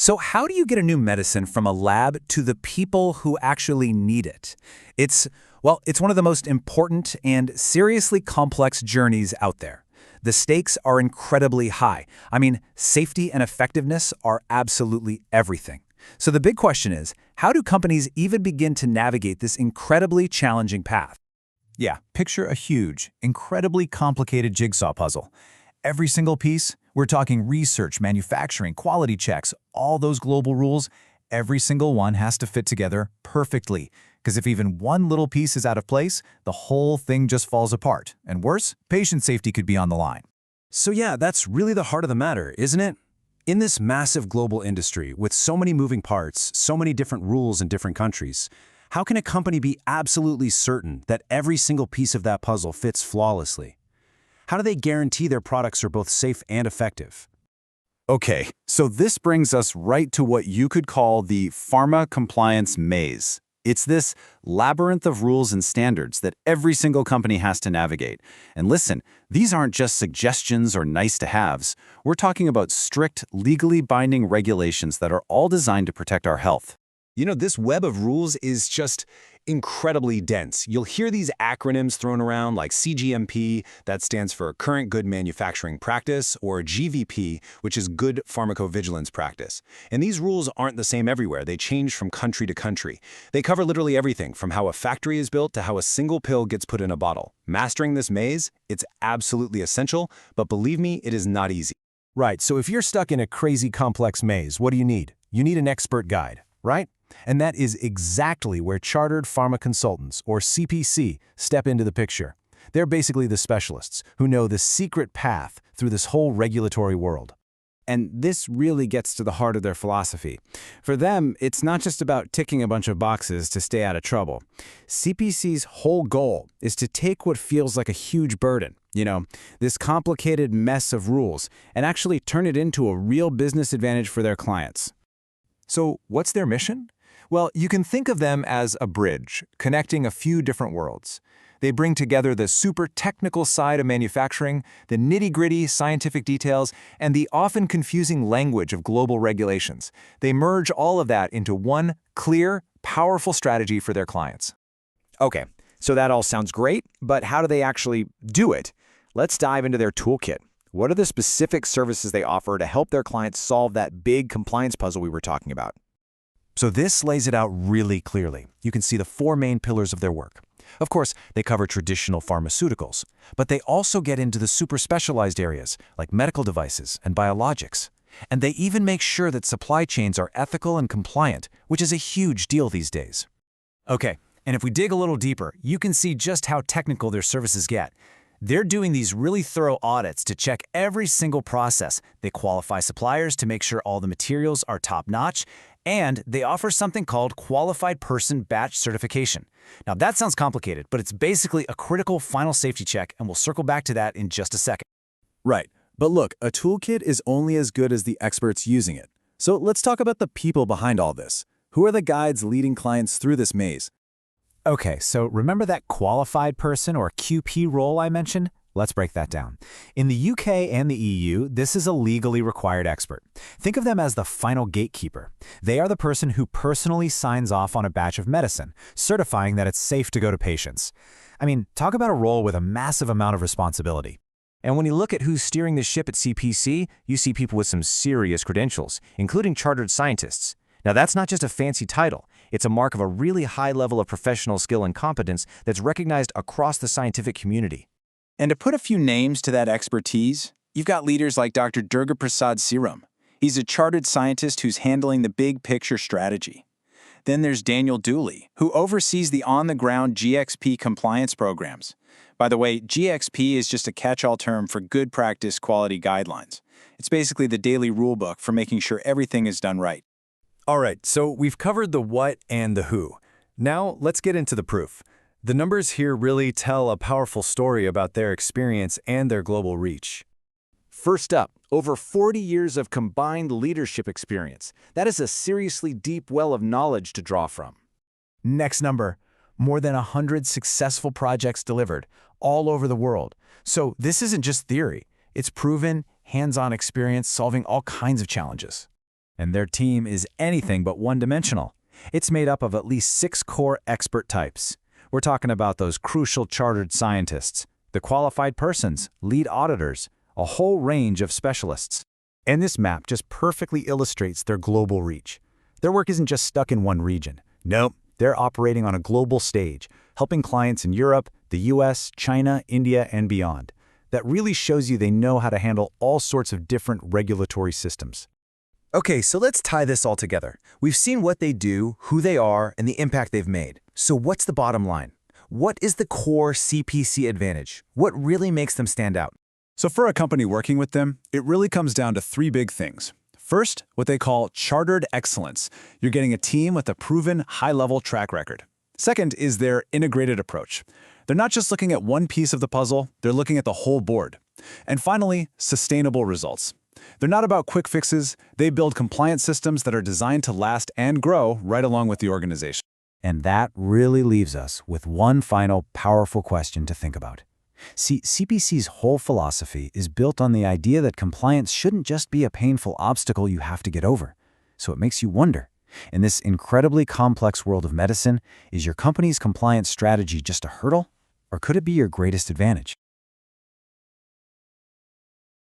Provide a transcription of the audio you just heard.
So how do you get a new medicine from a lab to the people who actually need it? It's one of the most important and seriously complex journeys out there. The stakes are incredibly high. I mean, safety and effectiveness are absolutely everything. So the big question is, how do companies even begin to navigate this incredibly challenging path? Yeah, picture a huge, incredibly complicated jigsaw puzzle. Every single piece, we're talking research, manufacturing, quality checks, all those global rules, every single one has to fit together perfectly. Because if even one little piece is out of place, the whole thing just falls apart. And worse, patient safety could be on the line. So yeah, that's really the heart of the matter, isn't it? In this massive global industry with so many moving parts, so many different rules in different countries, how can a company be absolutely certain that every single piece of that puzzle fits flawlessly? How do they guarantee their products are both safe and effective? Okay, so this brings us right to what you could call the pharma compliance maze. It's this labyrinth of rules and standards that every single company has to navigate. And listen, these aren't just suggestions or nice-to-haves. We're talking about strict, legally binding regulations that are all designed to protect our health. You know, this web of rules is just incredibly dense. You'll hear these acronyms thrown around like CGMP, that stands for Current Good Manufacturing Practice, or GVP, which is Good Pharmacovigilance Practice. And these rules aren't the same everywhere. They change from country to country. They cover literally everything from how a factory is built to how a single pill gets put in a bottle. Mastering this maze, it's absolutely essential, but believe me, it is not easy. Right, so if you're stuck in a crazy complex maze, what do you need? You need an expert guide, right? And that is exactly where Chartered Pharma Consultants, or CPC, step into the picture. They're basically the specialists who know the secret path through this whole regulatory world. And this really gets to the heart of their philosophy. For them, it's not just about ticking a bunch of boxes to stay out of trouble. CPC's whole goal is to take what feels like a huge burden, this complicated mess of rules, and actually turn it into a real business advantage for their clients. So what's their mission? Well, you can think of them as a bridge, connecting a few different worlds. They bring together the super technical side of manufacturing, the nitty-gritty scientific details, and the often confusing language of global regulations. They merge all of that into one clear, powerful strategy for their clients. Okay, so that all sounds great, but how do they actually do it? Let's dive into their toolkit. What are the specific services they offer to help their clients solve that big compliance puzzle we were talking about? So this lays it out really clearly. You can see the four main pillars of their work. Of course, they cover traditional pharmaceuticals, but they also get into the super specialized areas like medical devices and biologics. And they even make sure that supply chains are ethical and compliant, which is a huge deal these days. Okay, and if we dig a little deeper, you can see just how technical their services get. They're doing these really thorough audits to check every single process. They qualify suppliers to make sure all the materials are top-notch, and they offer something called Qualified Person Batch Certification. Now that sounds complicated, but it's basically a critical final safety check, and we'll circle back to that in just a second. Right, but look, a toolkit is only as good as the experts using it. So let's talk about the people behind all this. Who are the guides leading clients through this maze? Okay, so remember that qualified person or QP role I mentioned? Let's break that down. In the UK and the EU, this is a legally required expert. Think of them as the final gatekeeper. They are the person who personally signs off on a batch of medicine, certifying that it's safe to go to patients. I mean, talk about a role with a massive amount of responsibility. And when you look at who's steering the ship at CPC, you see people with some serious credentials, including chartered scientists. Now, that's not just a fancy title. It's a mark of a really high level of professional skill and competence that's recognized across the scientific community. And to put a few names to that expertise, you've got leaders like Dr. Durga Prasad Siram. He's a chartered scientist who's handling the big picture strategy. Then there's Daniel Dooley, who oversees the on-the-ground GXP compliance programs. By the way, GXP is just a catch-all term for good practice quality guidelines. It's basically the daily rulebook for making sure everything is done right. All right, so we've covered the what and the who. Now let's get into the proof. The numbers here really tell a powerful story about their experience and their global reach. First up, over 40 years of combined leadership experience. That is a seriously deep well of knowledge to draw from. Next number, more than 100 successful projects delivered all over the world. So this isn't just theory. It's proven, hands-on experience solving all kinds of challenges. And their team is anything but one-dimensional. It's made up of at least 6 core expert types. We're talking about those crucial chartered scientists, the qualified persons, lead auditors, a whole range of specialists. And this map just perfectly illustrates their global reach. Their work isn't just stuck in one region. Nope, they're operating on a global stage, helping clients in Europe, the US, China, India, and beyond. That really shows you they know how to handle all sorts of different regulatory systems. Okay, so let's tie this all together. We've seen what they do, who they are, and the impact they've made. So what's the bottom line? What is the core CPC advantage? What really makes them stand out? So for a company working with them, it really comes down to 3 big things. First, what they call chartered excellence. You're getting a team with a proven high-level track record. Second is their integrated approach. They're not just looking at one piece of the puzzle, they're looking at the whole board. And finally, sustainable results. They're not about quick fixes, they build compliance systems that are designed to last and grow right along with the organization. And that really leaves us with one final powerful question to think about. See, CPC's whole philosophy is built on the idea that compliance shouldn't just be a painful obstacle you have to get over. So it makes you wonder, in this incredibly complex world of medicine, is your company's compliance strategy just a hurdle, or could it be your greatest advantage?